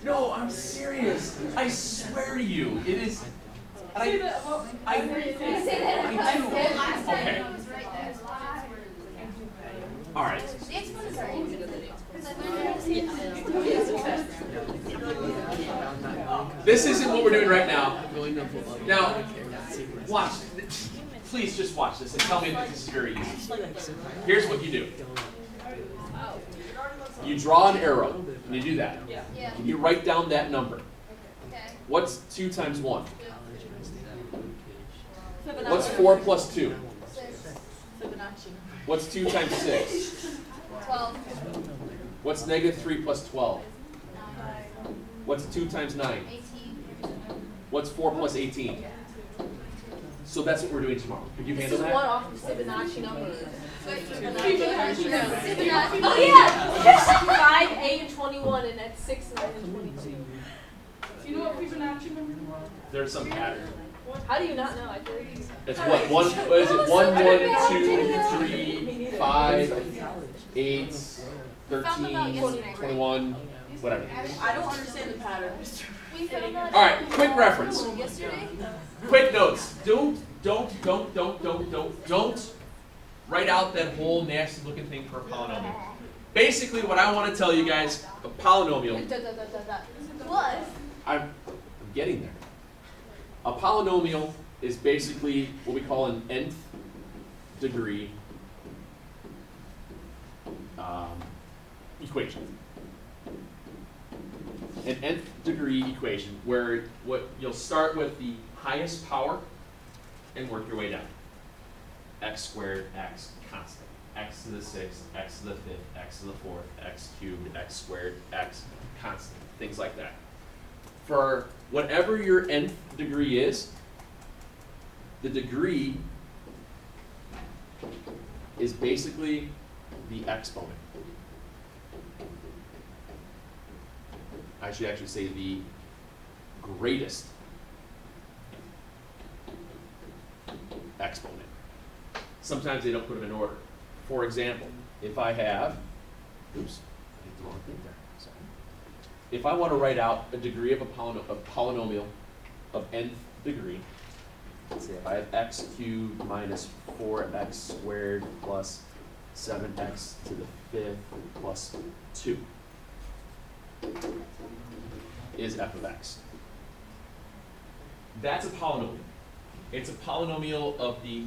No, I'm serious. I swear to you, it is. I do. Okay. All right. This isn't what we're doing right now. Now, watch. Please just watch this and tell me that this is very easy. Here's what you do. You draw an arrow, and you do that. And you write down that number. What's 2 times 1? What's 4 plus 2? What's 2 times 6? 12. What's negative 3 plus 12? What's 2 times 9? 18. What's 4 plus 18? So that's what we're doing tomorrow. Could you handle that? One off of Fibonacci numbers. Oh yeah! 5, 8, and 21, and that's 6, 9, and 22. Do you know what Fibonacci number is? There's some pattern. How do you not know? I feel It's what? What is it? 1, 2, 3, 5, 8, 13, 21, whatever. I don't understand the pattern. We found out All right, quick reference. yesterday. Quick notes. Don't write out that whole nasty looking thing for a polynomial. Basically, what I want to tell you guys, a polynomial, Was. I'm getting there. A polynomial is basically what we call an nth degree equation. An nth degree equation where what you'll start with the highest power and work your way down. X squared, x constant. X to the 6th, x to the 5th, x to the 4th, x cubed, x squared, x constant. Things like that. For whatever your nth degree is, the degree is basically the exponent. I should actually say the greatest exponent. Sometimes they don't put them in order. For example, if I have, oops, I did the wrong thing there. Sorry. If I want to write out a degree of a polynomial of nth degree, let's say if I have x cubed minus 4x squared plus 7x to the 5th plus 2 is f of x. That's a polynomial. It's a polynomial of the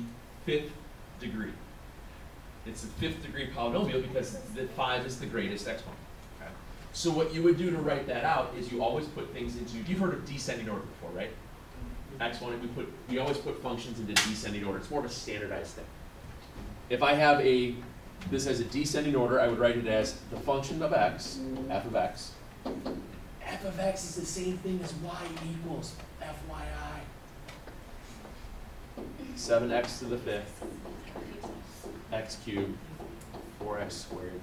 5th degree. It's a 5th degree polynomial because the 5 is the greatest exponent. Okay? So what you would do to write that out is you always put things into, you've heard of descending order before, right? Exponent, we always put functions into descending order. It's more of a standardized thing. If I have this has a descending order, I would write it as the function of x, f of x. F of x is the same thing as y equals FYI. 7x to the 5th, x cubed, 4x squared,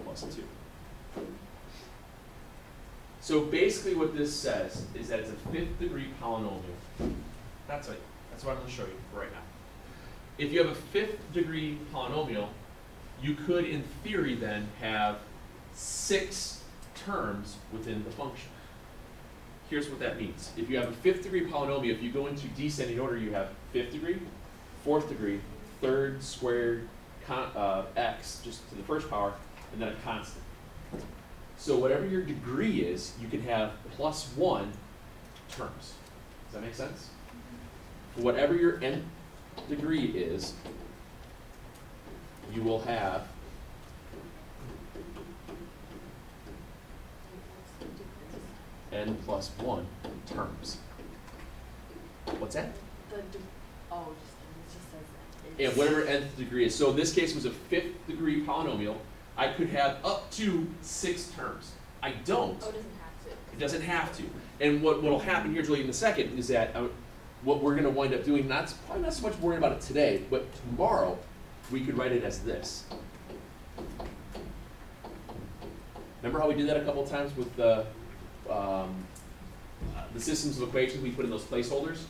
plus 2. So basically what this says is that it's a 5th degree polynomial. That's what I'm going to show you right now. If you have a 5th degree polynomial, you could in theory then have 6 terms within the function. Here's what that means. If you have a 5th degree polynomial, if you go into descending order, you have 5th degree, 4th degree, 3rd squared, x, just to the first power, and then a constant. So whatever your degree is, you can have plus 1 terms. Does that make sense? For whatever your nth degree is, you will have n plus 1 terms. What's that? Yeah, whatever nth degree is. So in this case, it was a 5th degree polynomial. I could have up to 6 terms. I don't. Oh, it doesn't have to. It doesn't have to. And what will happen here, Julie, in a second, is that what we're going to wind up doing, probably not so much worrying about it today, but tomorrow, we could write it as this. Remember how we did that a couple of times with the systems of equations we put in those placeholders?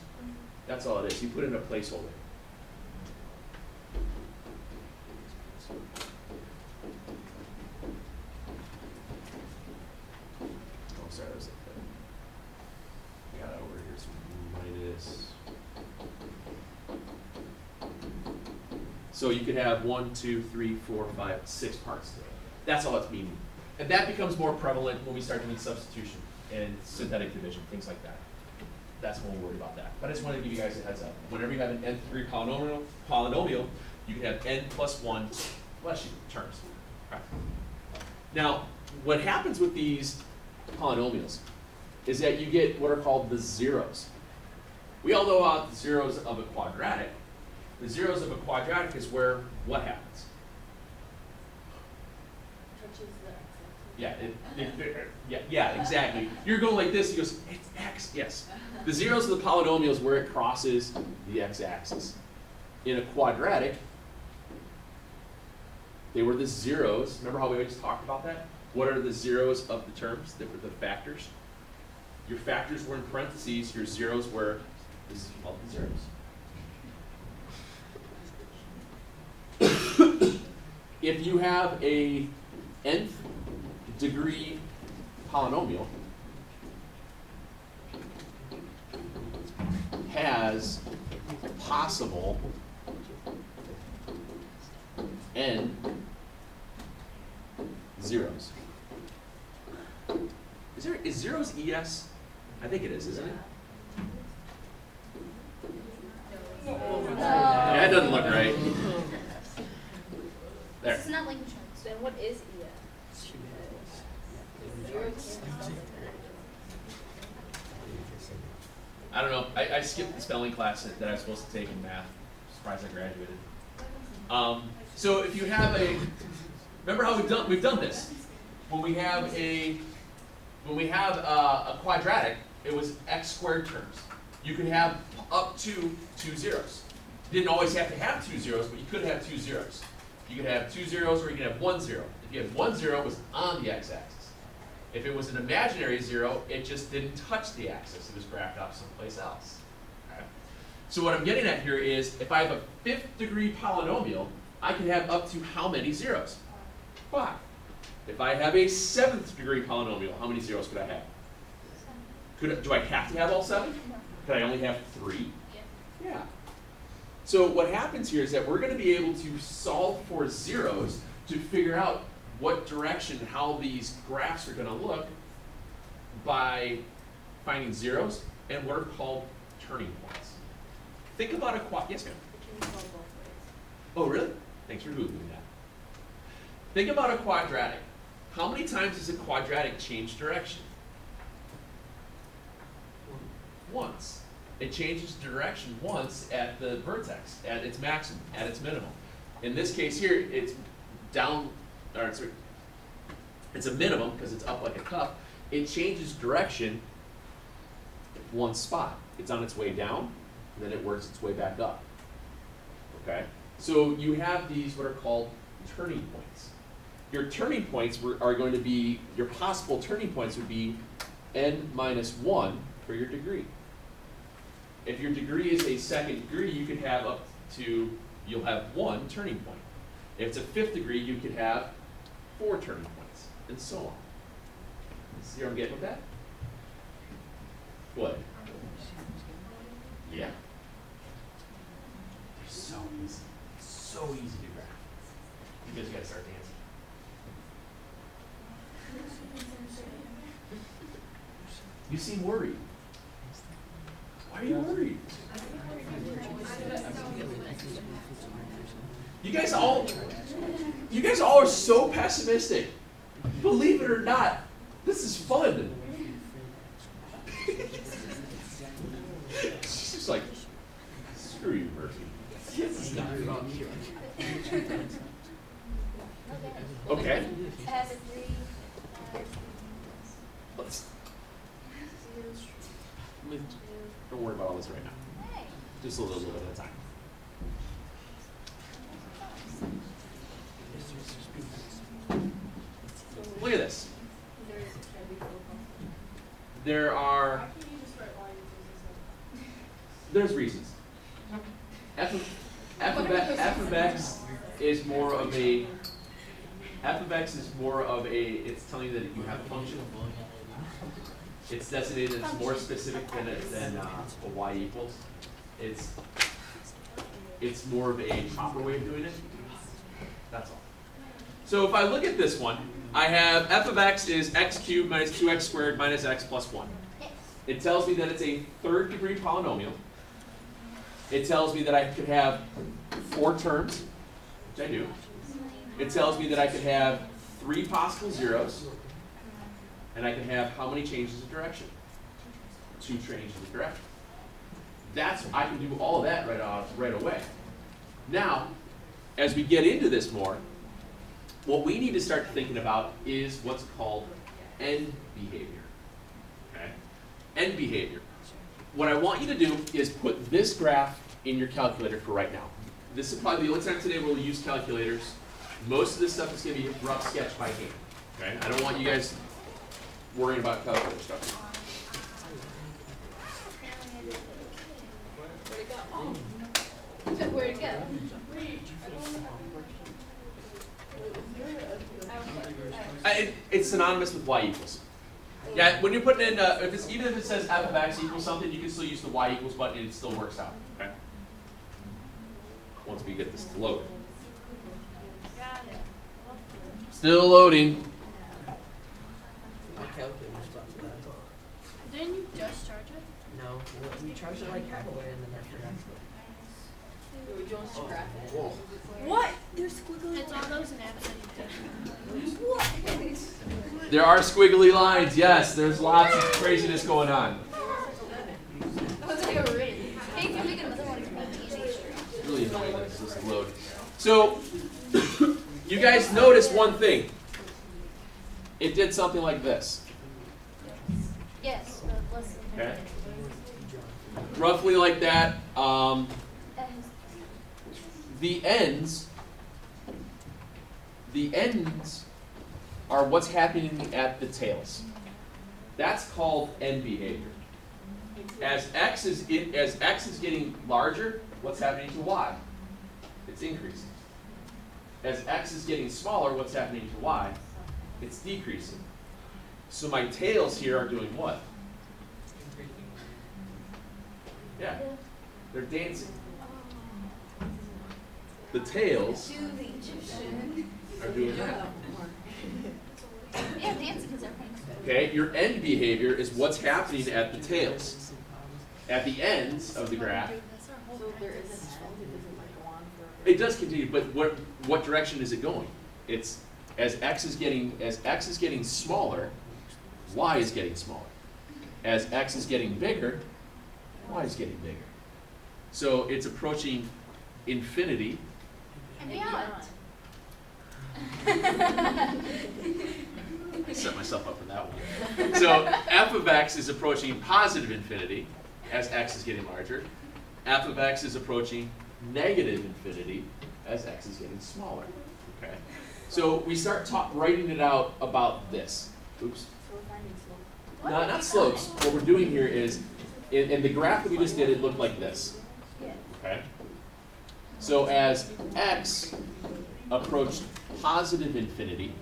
That's all it is. You put in a placeholder. Oh, sorry, that was So you could have 1, 2, 3, 4, 5, 6 parts to it. That's all it's meaning. And that becomes more prevalent when we start doing substitution and synthetic division, things like that. That's when we'll worry about that. But I just wanted to give you guys a heads up. Whenever you have an nth degree polynomial, you can have n plus 1 terms. Okay. Now, what happens with these polynomials is that you get what are called the zeros. We all know about the zeros of a quadratic. The zeros of a quadratic is where what happens? Yeah, exactly. You're going like this, he goes, it's x, yes. The zeros of the polynomial is where it crosses the x-axis. In a quadratic, they were the zeros. Remember how we always talked about that? What are the zeros of the terms? They were the factors. Your factors were in parentheses, your zeros were, this is called the zeros. If you have a nth degree polynomial, has possible n zeros. Is zeros ES? I think it is, isn't it? Yeah, it doesn't look right. There. This is not like insurance. Then what is ES? I don't know. I skipped the spelling class that I was supposed to take in math. Surprised I graduated. So if you have remember how we've done this. When we have a quadratic, it was x squared terms. You could have up to 2 zeros. You didn't always have to have 2 zeros, but you could have 2 zeros. You could have 2 zeros, or you could have 1 zero. If you had 1 zero, it was on the x-axis. If it was an imaginary zero, it just didn't touch the axis. It was graphed off someplace else. Okay? So what I'm getting at here is, if I have a 5th degree polynomial, I can have up to how many zeros? 5. If I have a 7th degree polynomial, how many zeros could I have? Do I have to have all 7? Could I only have 3? Yeah. So what happens here is that we're going to be able to solve for zeros to figure out what direction, how these graphs are going to look by finding zeros and what are called turning points. Think about yes, ma'am. Oh, really? Thanks for Googling that. Think about a quadratic. How many times does a quadratic change direction? Once. It changes direction once at the vertex, at its maximum, at its minimum. In this case here, it's down, or it's a minimum because it's up like a cup. It changes direction one spot. It's on its way down, and then it works its way back up. Okay? So you have these what are called turning points. Your turning points are going to be, your possible turning points would be n minus 1 for your degree. If your degree is a 2nd degree, you could have you'll have 1 turning point. If it's a 5th degree, you could have 4 turning points, and so on. See where I'm getting with that? What? Yeah. They're so easy. So easy to graph. You guys gotta start dancing. You seem worried. Why are you worried? You guys all are so pessimistic. Believe it or not, this is fun. She's just like, screw you, Murphy. This is not fun. Okay. Don't worry about all this right now. Just a little bit at a time. Look at this. There's reasons. F of x is more of a, it's telling you that you have a function. It's designated, it's more specific than a y equals. it's more of a proper way of doing it. That's all. So if I look at this one, I have f of x is x cubed minus 2x squared minus x plus 1. It tells me that it's a third degree polynomial. It tells me that I could have 4 terms, which I do. It tells me that I could have 3 possible zeros, and I can have how many changes of direction? 2 changes of direction. I can do all of that right away. Now, as we get into this more, what we need to start thinking about is what's called end behavior. Okay? End behavior. What I want you to do is put this graph in your calculator for right now. This is probably the only time today we'll use calculators. Most of this stuff is going to be rough sketch by hand. Okay? I don't want you guys worrying about calculator stuff. Where'd it go? It's synonymous with y equals. Yeah, when you're putting in, even if it says f of x equals something, you can still use the y equals button and it still works out. Okay? Once we get this to load. Got it. Still loading. My calculator's about to die. Didn't you just charge it? No, we charged it like halfway and then I forgot to. Would you want us to graph it? Whoa. What? There's squiggly. It's all those naps that you did. What? There are squiggly lines, yes. There's lots of craziness going on. That was like a ring. Hey, can we make another one for my teenager? It's really annoying that it's supposed to load. So, you guys notice one thing. It did something like this. Yes, but listen. Okay. Roughly like that. The ends are what's happening at the tails. That's called end behavior. As x is getting larger, what's happening to y? It's increasing. As x is getting smaller, what's happening to y? It's decreasing. So my tails here are doing what? Yeah, they're dancing. The tails Do the Egyptian. are doing that. Yeah, dancing is everything. Okay, your end behavior is what's happening at the tails. At the ends of the graph, So there isn't, it doesn't like go on for. it does continue, but what direction is it going? It's as x is getting smaller, y is getting smaller. As x is getting bigger, y is getting bigger. So it's approaching infinity. And beyond. I set myself up for that one. So f of x is approaching positive infinity as x is getting larger. F of x is approaching negative infinity as x is getting smaller. Okay. So we start writing it out about this. Oops. So we're finding slope. Not slopes. What we're doing here is, in the graph that we just did, it looked like this. Okay. So as x approached positive infinity,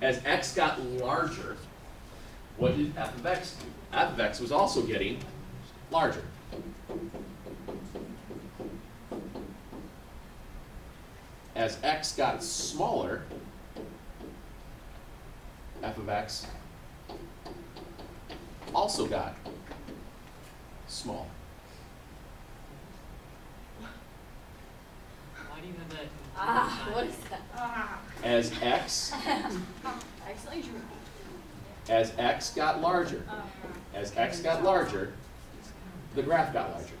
as x got larger, what did f of x do? F of x was also getting larger. As x got smaller, f of x also got small. Why do you have that? Ah, what is that? As x Actually, drew. As x got larger, the graph got larger.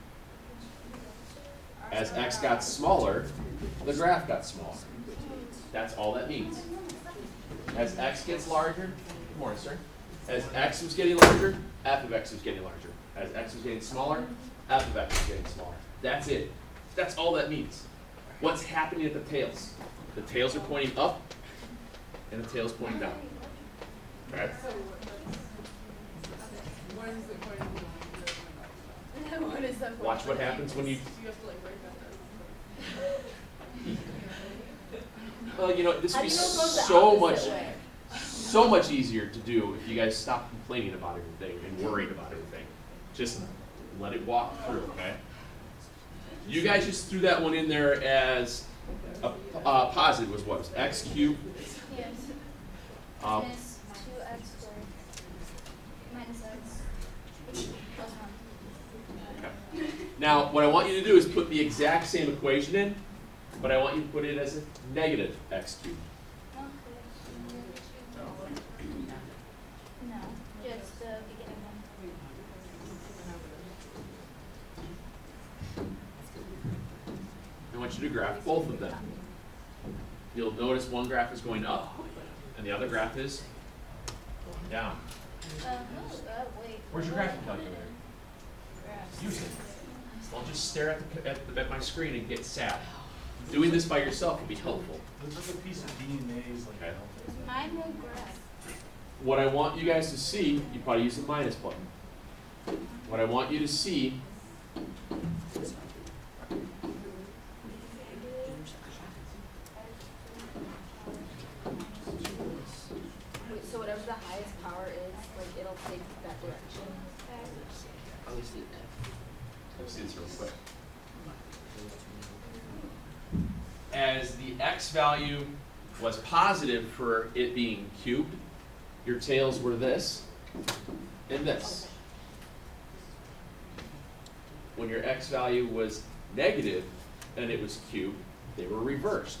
As x got smaller, the graph got smaller. That's all that means. As x gets larger, good morning, sir. As x was getting larger, f of x was getting larger. As x was getting smaller, f of x was getting smaller. That's it. That's all that means. What's happening at the tails? The tails are pointing up, and the tail's pointing down. Okay? What is the point? What is that? Watch what happens when you. You have to like write that down. Well, you know, this How would do be you know it goes the so much, opposite way? so much easier to do if you guys stop complaining about everything and worrying about everything. Just let it walk through, okay? You guys just threw that one in there as a positive was what? X cubed? Yes. Um, Minus 2x squared. Minus x. Plus 1. okay. Now, what I want you to do is put the exact same equation in, but I want you to put it as a negative x cubed. No, just the beginning one. I want you to graph both of them. You'll notice one graph is going up, and the other graph is down. Wait. Where's your graphing calculator? Use it. Don't just stare at my screen and get sad. Doing this by yourself will be helpful. Looks like a piece of DNA's like. Okay. Mine will graph. What I want you guys to see, you probably use the minus button. What I want you to see Wait, so whatever the highest power is, like it'll take that direction. Obviously, F. let's see this real quick. As the x value was positive for it being cubed, your tails were this and this. When your x value was negative and it was cubed, they were reversed.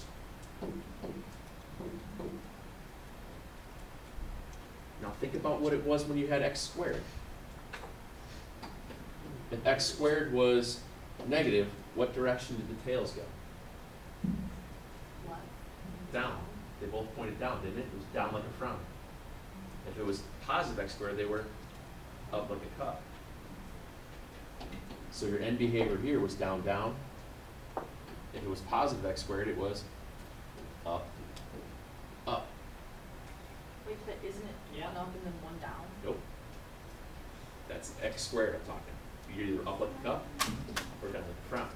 Now think about what it was when you had x squared. If x squared was negative, what direction did the tails go? What? Down. They both pointed down, didn't it? It was down like a frown. If it was positive x squared, they were up like a cup. So your end behavior here was down, down. If it was positive x squared, it was up, up. Wait, but isn't it one up and then one down? Nope. That's x squared I'm talking. You're either up like a cup or down like a frown.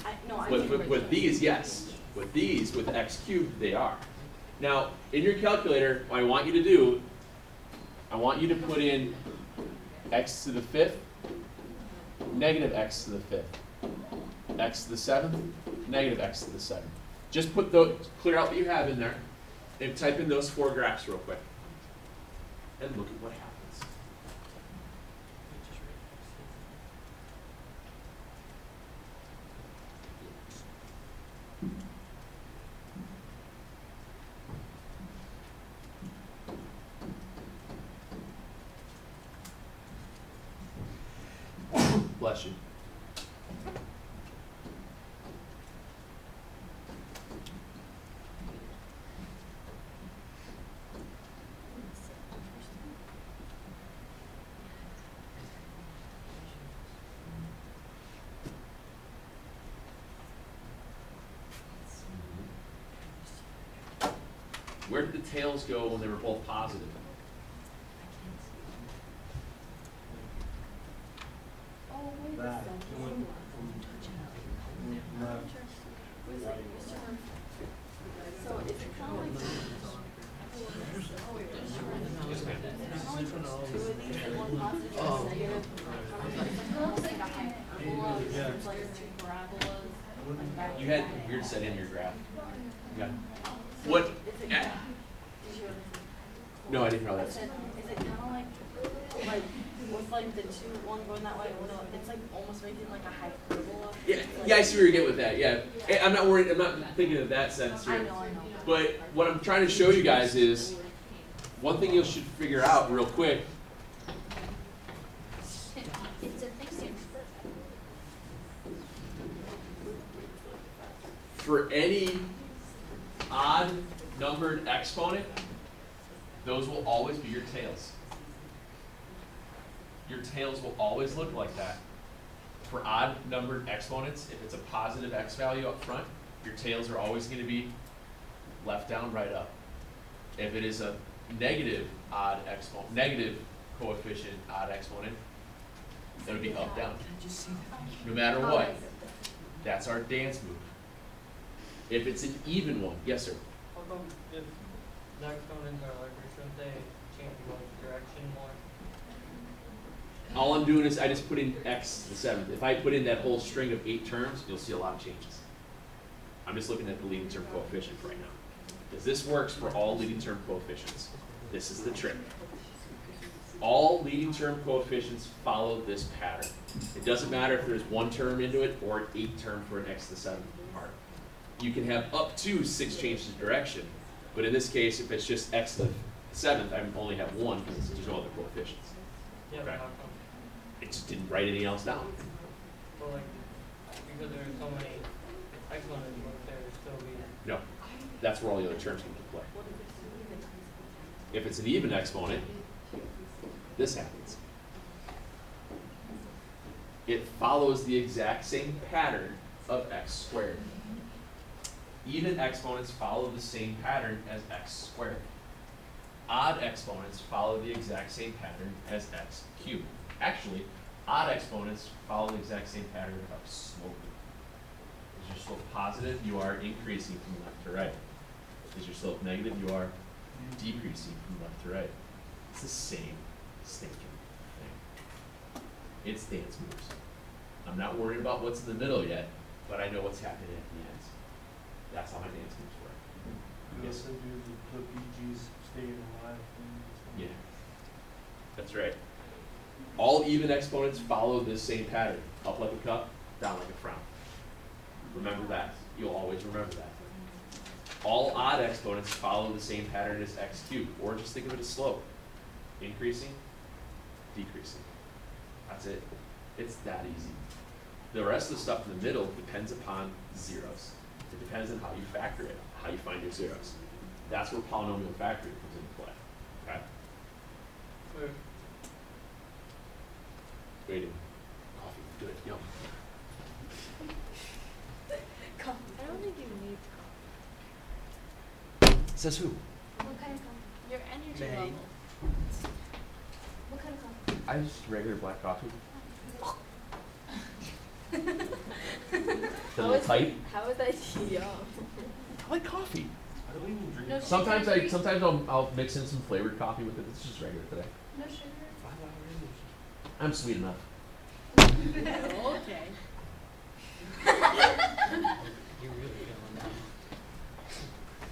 I With these, yes. With these, with x cubed, they are. Now, in your calculator, what I want you to do, I want you to put in x to the 5th, negative x to the 5th, x to the 7th, negative x to the 7th. Just put those, clear out what you have in there, and type in those 4 graphs real quick. And look at what happens. Bless you. Where did the tails go when they were both positive? Oh, wait a Back. second. It went from left. So is it kind of like two of these and one positive and one negative? It looks like a hyperbola, Yeah. it's like two parabolas. like back You to had back. weird setting in your graph. Yeah. What? Is it eh, did you understand? No, I didn't know I that. said, is it kind of like with like the two, one going that way, one going, it's like almost making like a hyperbola? Yeah, yeah, I see where you're getting with that. Yeah, I'm not worried. I'm not thinking of that sense I here. know. But what I'm trying to show you guys is one thing you should figure out real quick. It's a thing. For any odd numbered exponent, those will always be your tails. Your tails will always look like that. For odd numbered exponents, if it's a positive x value up front, your tails are always going to be left down, right up. If it is a negative odd exponent, negative coefficient odd exponent, it would be up, down. No matter what. That's our dance move. If it's an even one, yes, sir. How come if the exponents are larger, shouldn't they change both direction more? All I'm doing is I just put in x to the 7th. If I put in that whole string of 8 terms, you'll see a lot of changes. I'm just looking at the leading term coefficient right now. Because this works for all leading term coefficients. This is the trick. All leading term coefficients follow this pattern. It doesn't matter if there's 1 term into it or 8 term for an x to the 7th part. You can have up to 6 changes of direction, but in this case, if it's just x to the 7th, I only have 1 because there's no other coefficients. Yeah, Okay. how come? It just didn't write anything else down. Well, like, because there are so many exponents, but there would still be. No, that's where all the other terms come into play. If it's an even exponent, this happens. It follows the exact same pattern of x squared. Even exponents follow the same pattern as x squared. Odd exponents follow the exact same pattern as x cubed. Actually, odd exponents follow the exact same pattern of sloping. Is your slope positive, you are increasing from left to right. Is your slope negative, you are decreasing from left to right. It's the same stinking thing. It's dance moves. I'm not worried about what's in the middle yet, but I know what's happening at the ends. That's how my dance moves work. You also do the BG's staying alive thing. Yeah, that's right. All even exponents follow this same pattern. Up like a cup, down like a frown. Remember that. You'll always remember that. All odd exponents follow the same pattern as x cubed, or just think of it as slope. Increasing, decreasing. That's it. It's that easy. The rest of the stuff in the middle depends upon zeros. It depends on how you factor it, how you find your zeros. That's where polynomial factoring comes into play. Okay? Where Waiting. Coffee. Good. Yum. I don't think you need Says who? What kind of coffee? Your energy May. level. What kind of coffee? I just regular black coffee. A little tight. How is that yum? I like coffee. I don't even drink. No Sometimes sugar. I'll mix in some flavored coffee with it. It's just regular today. No sugar. I'm sweet enough. Okay. you really going down.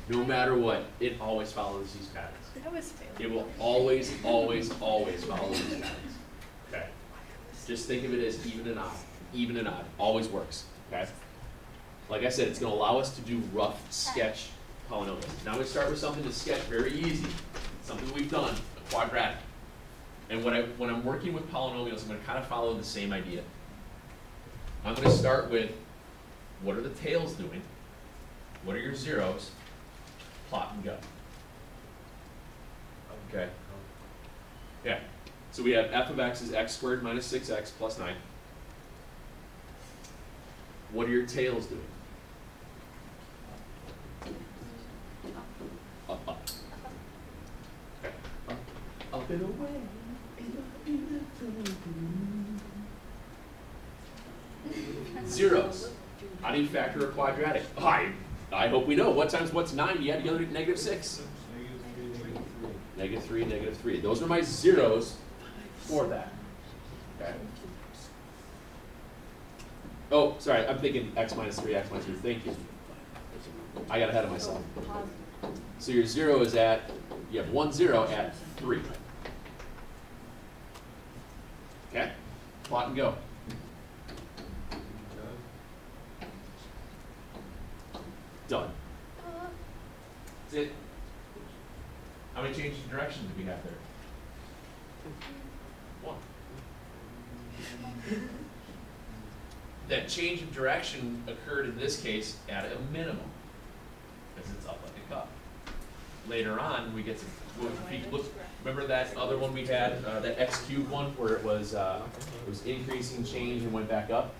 No matter what, it always follows these patterns. That was fair. It will always, always, always follow these patterns. Okay? Just think of it as even and odd. Even and odd. Always works. Okay? Like I said, it's going to allow us to do rough sketch polynomials. Now I'm going to start with something to sketch very easy. Something we've done, a quadratic. And when I'm working with polynomials, I'm going to kind of follow the same idea. I'm going to start with what are the tails doing? What are your zeros? Plot and go. Okay. Yeah. So we have f of x is x squared minus 6x plus 9. What are your tails doing? Up, up. Okay. Up and away. Zeros. How do you factor a quadratic? Oh, I hope we know. What times what's 9? You add together to negative 6. Negative 3, negative 3. Those are my zeros for that. Okay. Oh, sorry. I'm thinking x minus 3, x minus 3. Thank you. I got ahead of myself. So your 0 is at, you have 1 0 at 3. Okay? Plot and go. Done. That's it. How many changes of direction do we have there? 1. That change of direction occurred in this case at a minimum, because it's up like a cup. Later on, we get to look. Remember that other one we had, that x cubed one, where it was increasing change and went back up.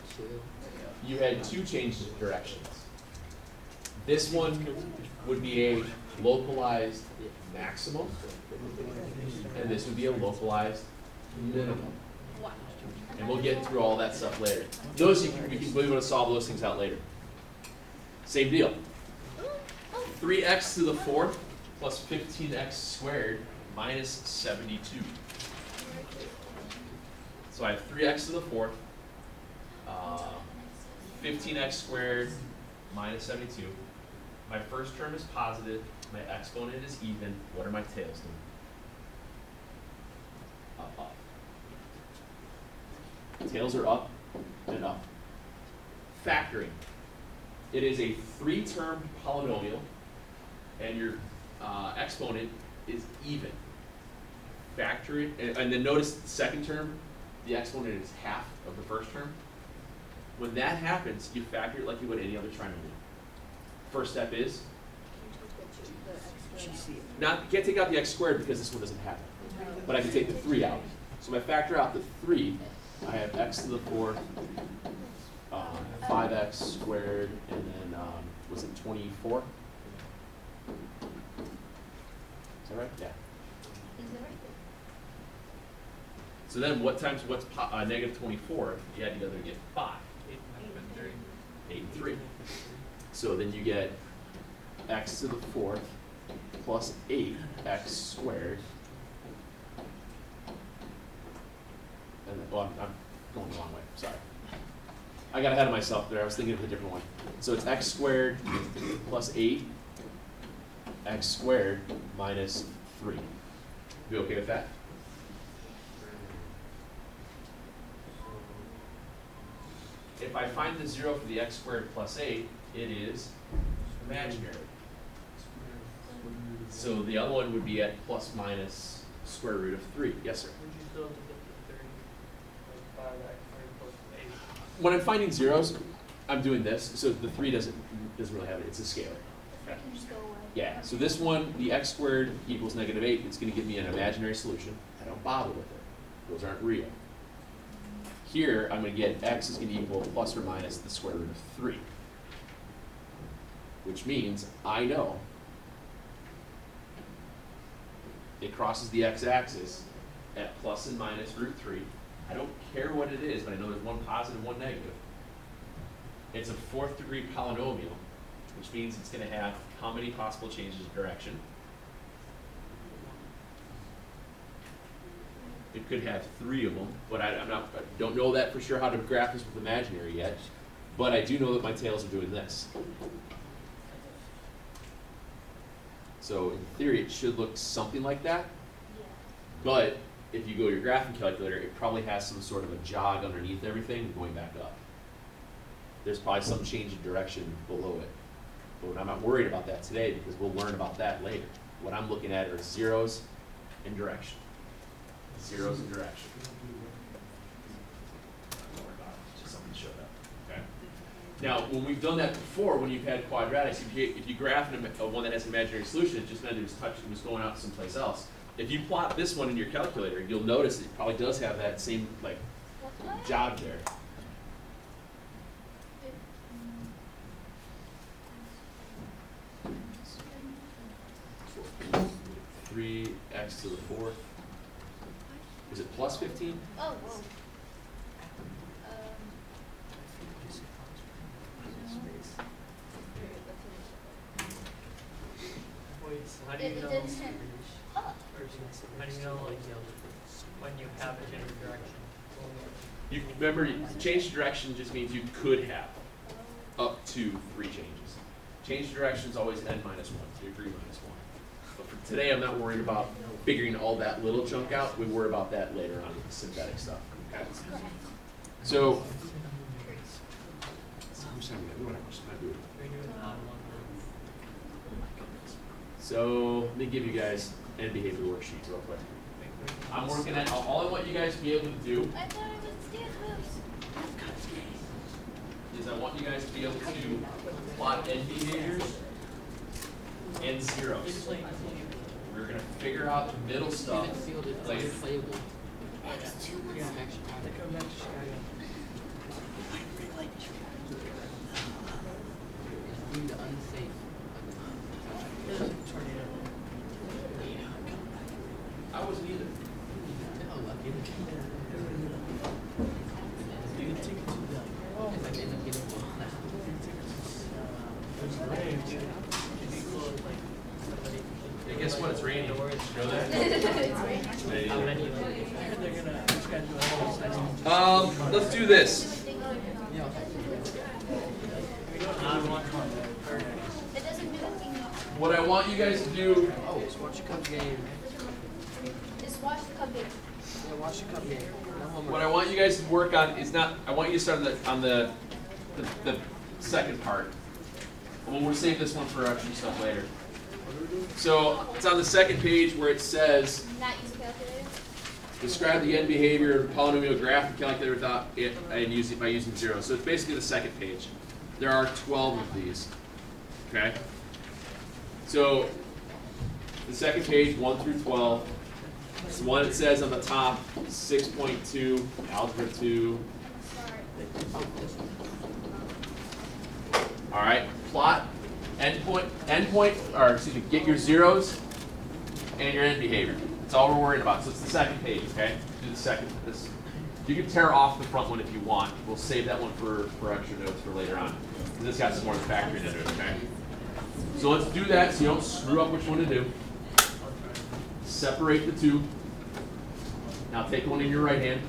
You had 2 changes of directions. This one would be a localized maximum, and this would be a localized minimum. And we'll get through all that stuff later. Those you can be able to solve those things out later. Same deal. 3x to the 4th plus 15x squared minus 72. That's So I have 3x to the fourth, 15x squared minus 72. My first term is positive, my exponent is even. What are my tails doing? Up, up. Tails are up and up. Factoring. It is a 3-term polynomial, and your exponent is even. Factor it, and then notice the second term, the exponent is half of the first term. When that happens, you factor it like you would any other trinomial. First step is, can't take out the x squared because this one doesn't have it. But I can take the 3 out. So if I factor out the 3, I have x to the fourth, 5x squared, and then, was it 24? Is that right? Yeah. So then what times what's negative 24? You add together, you get 5. 8 and 3. So then you get x to the fourth plus 8x squared. And then, well, I'm going the wrong way, sorry. I got ahead of myself there, I was thinking of a different one. So it's x squared plus 8, x squared minus 3. You okay with that? If I find the 0 for the x squared plus 8, it is imaginary. So the other one would be at plus minus square root of 3. Yes, sir? Would you still have to get the 30, like 5x squared plus 8? When I'm finding zeros, I'm doing this. So the 3 doesn't really have it. It's a scalar. Okay. Can just go away. Yeah. So this one, the x squared equals negative 8. It's going to give me an imaginary solution. I don't bother with it. Those aren't real. Here, I'm going to get x is going to equal plus or minus the square root of 3. Which means I know it crosses the x-axis at plus and minus root 3. I don't care what it is, but I know there's one positive, one negative. It's a 4th degree polynomial, which means it's going to have how many possible changes of direction? It could have 3 of them, but I don't know that for sure how to graph this with imaginary yet. But I do know that my tails are doing this. So in theory, it should look something like that. But if you go to your graphing calculator, it probably has some sort of a jog underneath everything and going back up. There's probably some change in direction below it. But I'm not worried about that today because we'll learn about that later. What I'm looking at are zeros and direction. Zeros and direction. Don't worry about it. Just something showed up. Okay. Now, when we've done that before, when you've had quadratics, if you graph one that has an imaginary solution, it just meant it was going out someplace else. If you plot this one in your calculator, you'll notice it probably does have that same jog there. Three x to the fourth. Is it plus 15? Oh, whoa. Wait, so how do you It know? didn't hit. Oh. How do you know, like, when you have a change of direction? You remember, change direction just means you could have up to 3 changes. Change direction is always n minus 1, degree minus 1. But for today, I'm not worried about figuring all that little chunk out. We worry about that later on with the synthetic stuff. Okay? So, so let me give you guys end behavior worksheets real quick. I'm working at all I want you guys to be able to do I thought it was dance moves. is I want you guys to be able to plot end behaviors and zeros. We're gonna figure out the middle stuff later. I wasn't either. Hey, guess what? It's raining. Did you know that? It's raining. It's raining. How many of them? They're gonna schedule all those Let's do this. On one month. It doesn't do a thing. What I want you guys to do, Oh, let's watch the cup game. Just watch the cup game. Yeah, watch the cup game. No homework. what I want you guys to work on is not, I want you to start on the second part. We'll save this one for extra stuff later. So it's on the second page where it says, Not use a calculator. describe the end behavior of polynomial graph and calculator without it and use it by using zeros. So it's basically the second page. There are 12 of these. Okay? So the second page, 1 through 12. It's the one that says on the top, 6.2, algebra 2. All right, plot endpoint, or excuse me, get your zeros and your end behavior. That's all we're worried about. So it's the second page, okay? Do the second. This. You can tear off the front one if you want. We'll save that one for extra notes for later on. Because this got some more factoring into it, okay? So let's do that so you don't screw up which one to do. Separate the two. Now take one in your right hand.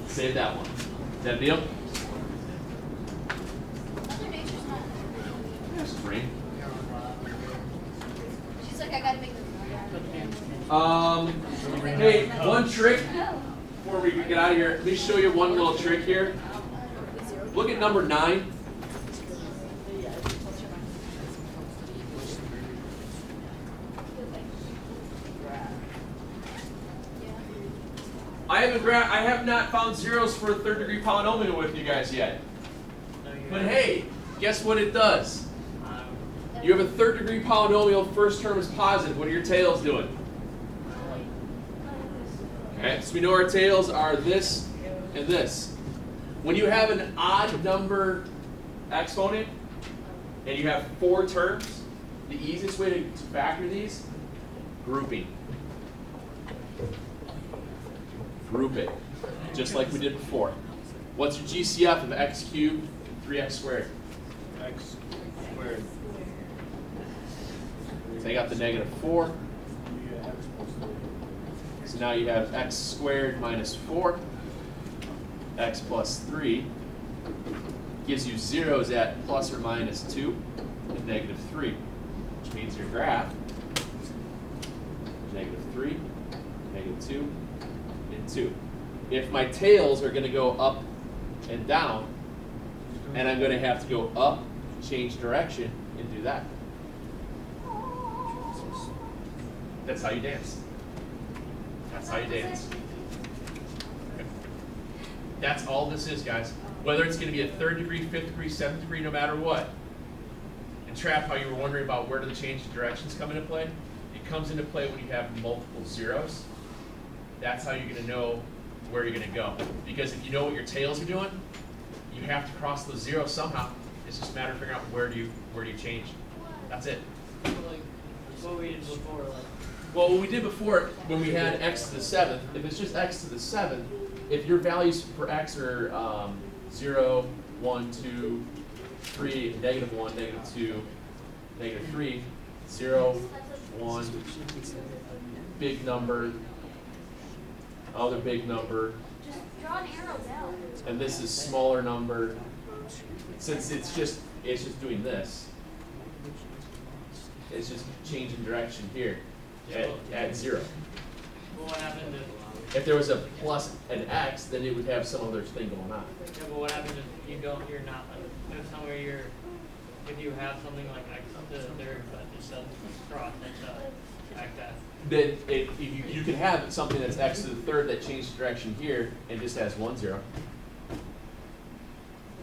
Save that one. Is that a deal? Mother Nature's not. There's rain. She's like, I gotta make them. Hey, one trick before we get out of here. Let me show you one little trick here. Look at number 9. I have not found zeros for a third degree polynomial with you guys yet. No, you're But not. hey, guess what it does? You have a third degree polynomial, first term is positive. What are your tails doing? Okay, so we know our tails are this and this. When you have an odd number exponent and you have 4 terms, the easiest way to factor these, grouping. Group it, just like we did before. What's your GCF of x cubed and 3x squared? X squared. Take out the negative 4. You get X plus 3. So now you have x squared minus 4, x plus 3, gives you zeros at plus or minus 2 and negative 3, which means your graph, negative 3, negative 2, and 2. If my tails are going to go up and down, and I'm going to have to go up, change direction, and do that. That's how you dance. That's how you dance. Okay. That's all this is, guys. Whether it's going to be a 3rd degree, 5th degree, 7th degree, no matter what. And Trap, how you were wondering about where do the change of directions come into play? It comes into play when you have multiple zeros. That's how you're going to know where you're going to go. Because if you know what your tails are doing, you have to cross those zeros somehow. It's just a matter of figuring out where do you change. That's it. So, like, what we did before, like, Well, what we did before, when we had x to the 7th, if it's just x to the 7th, if your values for x are 0, 1, 2, 3, negative 1, negative 2, negative 3, 0, 1, big number, other big number, Just draw an arrow down. and this is smaller number. Since it's just doing this, it's just changing direction here at 0. well, what happened if, If there was a plus an x, then it would have some other thing going on. yeah, but what happens if you don't, you're not, if somewhere if you have something like x to the 3rd, but it doesn't cross, it's like that. Then if you can have something that's x to the 3rd that changed direction here and just has 1, 0.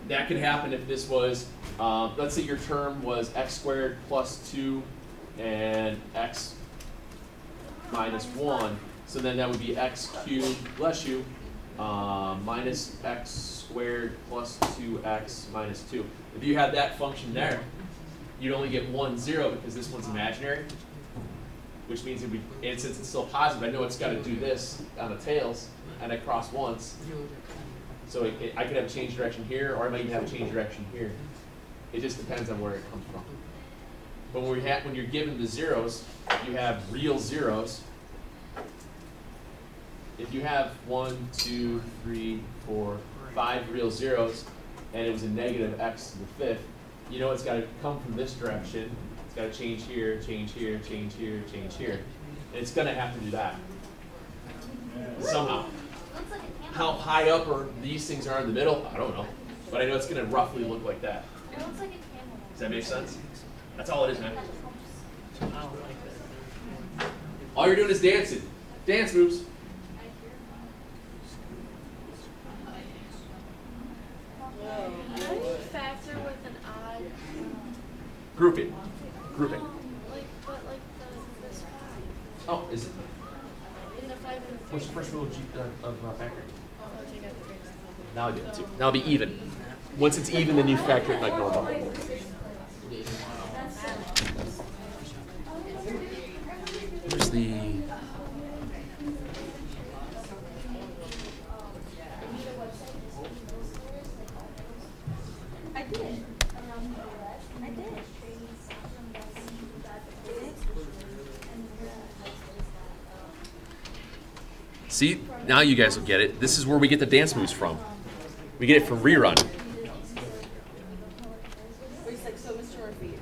That could happen if this was, let's say your term was x squared plus 2 and x minus 1. So then that would be x cubed, bless you, minus x squared plus 2x minus 2. If you had that function there, you'd only get 1, 0 because this one's imaginary, which means and since it's still positive, I know it's got to do this on the tails, and I cross once. So I could have a change direction here, or I might even have a change direction here. It just depends on where it comes from. But when you're given the zeros, you have real zeros. if you have 1, 2, 3, 4, 5 real zeros, and it was a negative x to the fifth, you know it's got to come from this direction. It's got to change here, change here, change here, change here. And it's going to have to do that somehow. Looks like a camel. How high up or these things are in the middle, I don't know. But I know it's going to roughly look like that. It looks like a camel. Does that make sense? That's all it is, man. I don't like this. All you're doing is dancing. Dance moves. How do you factor with an odd, Grouping. Grouping. like, but like this five? Oh, is it? In the 5 and the 3. What's the first rule of factoring? Oh, take out the greatest. Now I do it too. Now it'll be even. Once it's even, then you factor it like normal. Where's the... I did. I did. See, now you guys will get it. This is where we get the dance moves from. We get it from Rerun. Wait, like, so Mr. Murphy.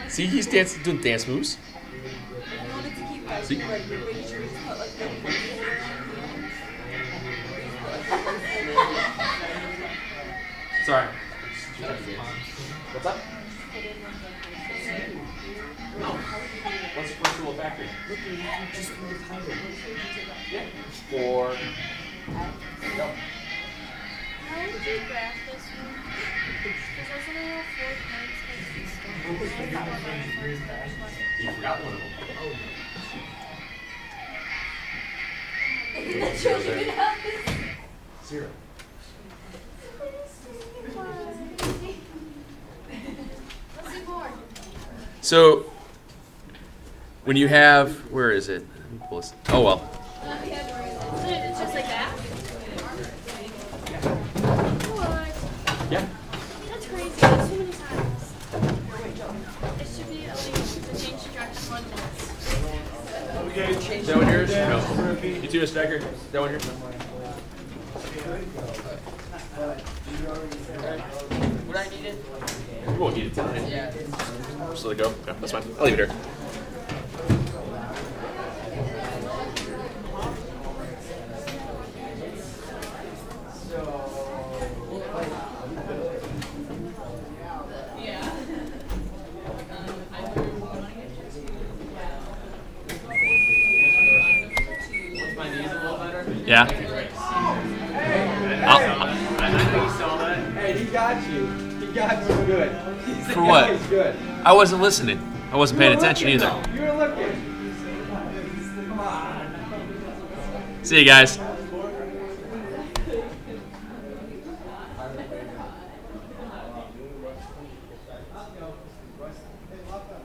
See, he's dancing, doing dance moves. If you wanted to keep guys, See? like, you're making sure you just put like the placeholder Sorry. What's up? No. What's the first rule of factoring? Yeah. 4. Go. How would you graph this one? Because I was gonna have 4 points. You forgot one of them. That shows you can have this. 0. Let's see more. So, when you have, where is it? Let me pull this. Oh well. It's just like that? What? Yeah. That's crazy. That's too many times. It should be at least the change to direction 1 minute. Is that one yours? No. You too, Mr. Decker? Is that one yours? Would I need it? We won't need it tonight. Yeah. Just let it go. Yeah, that's fine. I'll leave it here. Yeah. I know you saw that. Hey, he got you. He got you good. For what? He's good. I wasn't listening. I wasn't paying attention You were either. looking, though. You were looking. Come on. See you guys.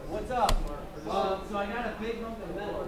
What's up? So I got a big lump of metal.